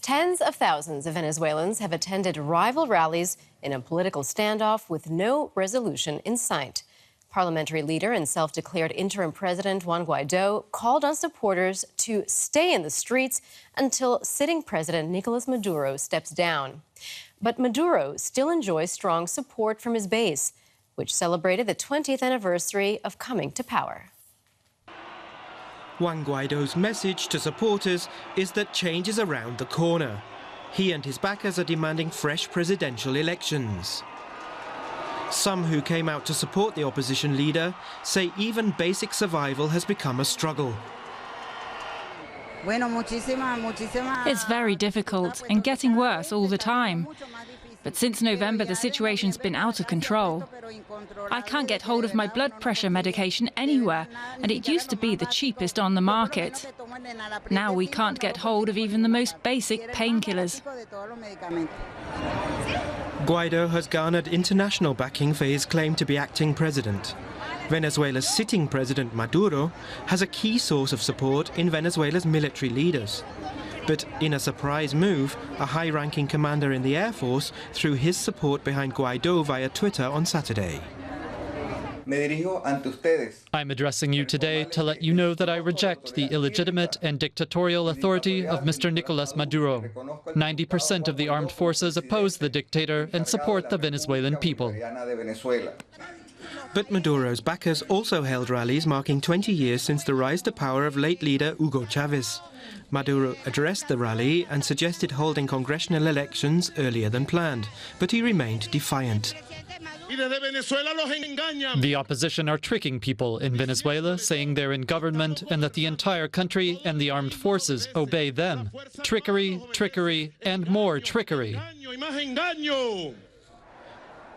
Tens of thousands of Venezuelans have attended rival rallies in a political standoff with no resolution in sight. Parliamentary leader and self-declared Interim President Juan Guaido called on supporters to stay in the streets until sitting President Nicolas Maduro steps down. But Maduro still enjoys strong support from his base, which celebrated the 20th anniversary of coming to power. Juan Guaido's message to supporters is that change is around the corner. He and his backers are demanding fresh presidential elections. Some who came out to support the opposition leader say even basic survival has become a struggle. It's very difficult and getting worse all the time. But since November, the situation's been out of control. I can't get hold of my blood pressure medication anywhere, and it used to be the cheapest on the market. Now we can't get hold of even the most basic painkillers. Guaido has garnered international backing for his claim to be acting president. Venezuela's sitting president Maduro has a key source of support in Venezuela's military leaders. But in a surprise move, a high-ranking commander in the Air Force threw his support behind Guaido via Twitter on Saturday. I'm addressing you today to let you know that I reject the illegitimate and dictatorial authority of Mr. Nicolas Maduro. 90% of the armed forces oppose the dictator and support the Venezuelan people. But Maduro's backers also held rallies marking 20 years since the rise to power of late leader Hugo Chavez. Maduro addressed the rally and suggested holding congressional elections earlier than planned, but he remained defiant. The opposition are tricking people in Venezuela, saying they're in government and that the entire country and the armed forces obey them. Trickery, trickery, and more trickery.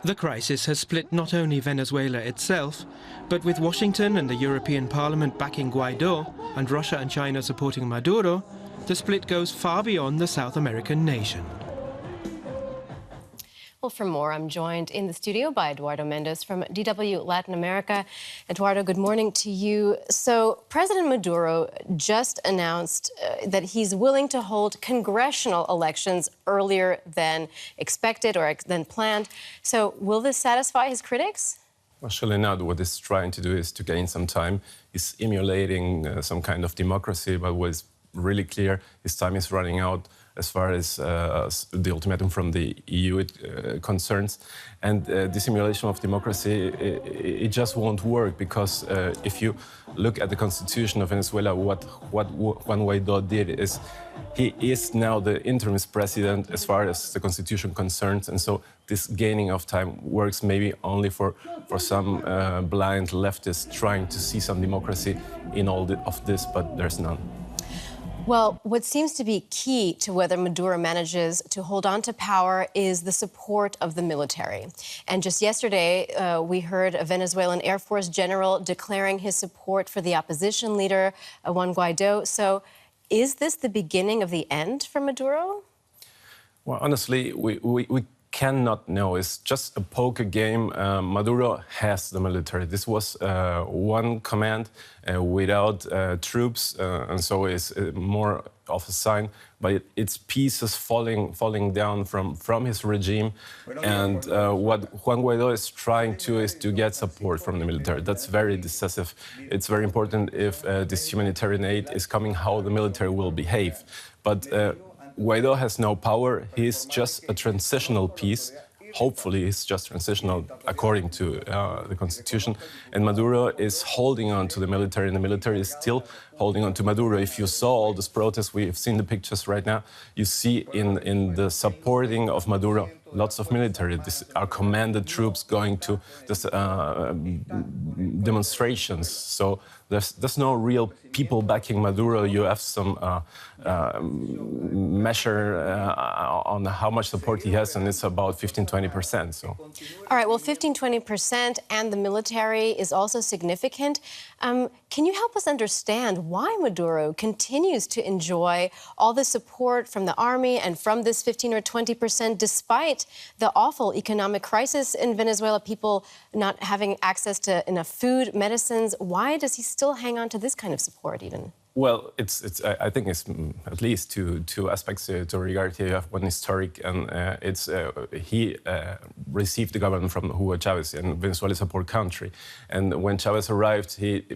The crisis has split not only Venezuela itself, but with Washington and the European Parliament backing Guaido and Russia and China supporting Maduro, the split goes far beyond the South American nation. Well, for more, I'm joined in the studio by Eduardo Mendes from DW Latin America. Eduardo, good morning to you. So President Maduro just announced that he's willing to hold congressional elections earlier than expected or than planned. So will this satisfy his critics? Actually not. What he's trying to do is to gain some time. He's emulating some kind of democracy, but what's really clear, his time is running out as far as the ultimatum from the EU concerns. And the simulation of democracy, it just won't work, because if you look at the constitution of Venezuela, what Juan Guaido did is he is now the interim president as far as the constitution concerns, and so this gaining of time works maybe only for some blind leftists trying to see some democracy in all of this, but there's none. Well, what seems to be key to whether Maduro manages to hold on to power is the support of the military. And just yesterday, we heard a Venezuelan Air Force general declaring his support for the opposition leader, Juan Guaido. So is this the beginning of the end for Maduro? Well, honestly, we cannot know. It's just a poker game. Maduro has the military. This was one command without troops, and so it's more of a sign. But it's pieces falling down from his regime. And what Juan Guaido is trying to is to get support from the military. That's very decisive. It's very important if this humanitarian aid is coming, how the military will behave. But Guaido has no power. He's just a transitional piece. Hopefully, he's just transitional according to the constitution. And Maduro is holding on to the military, and the military is still holding on to Maduro. If you saw all these protests, we have seen the pictures right now, you see in the supporting of Maduro, lots of military. These are commanded troops going to this demonstrations. So there's no real people backing Maduro. You have some measure on how much support he has, and it's about 15–20%. So. All right, well, 15–20% and the military is also significant. Can you help us understand why Maduro continues to enjoy all the support from the army and from this 15 or 20% despite the awful economic crisis in Venezuela, people not having access to enough food, medicines? Why does he still hang on to this kind of support even? Well, I think it's at least two aspects to regard here. You have one historic, and he received the government from Hugo Chavez, and Venezuela is a poor country. And when Chavez arrived, he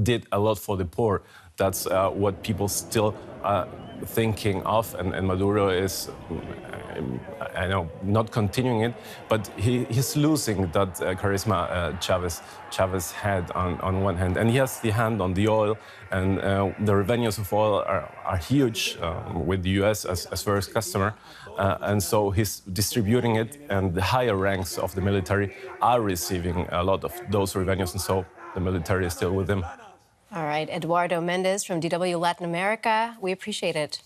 did a lot for the poor. That's what people still are thinking of, and Maduro is, I know, not continuing it, but he's losing that charisma Chavez had on one hand, and he has the hand on the oil, and the revenues of oil are huge with the U.S. as first customer, and so he's distributing it, and the higher ranks of the military are receiving a lot of those revenues, and so the military is still with him. All right, Eduardo Mendez from DW Latin America, we appreciate it.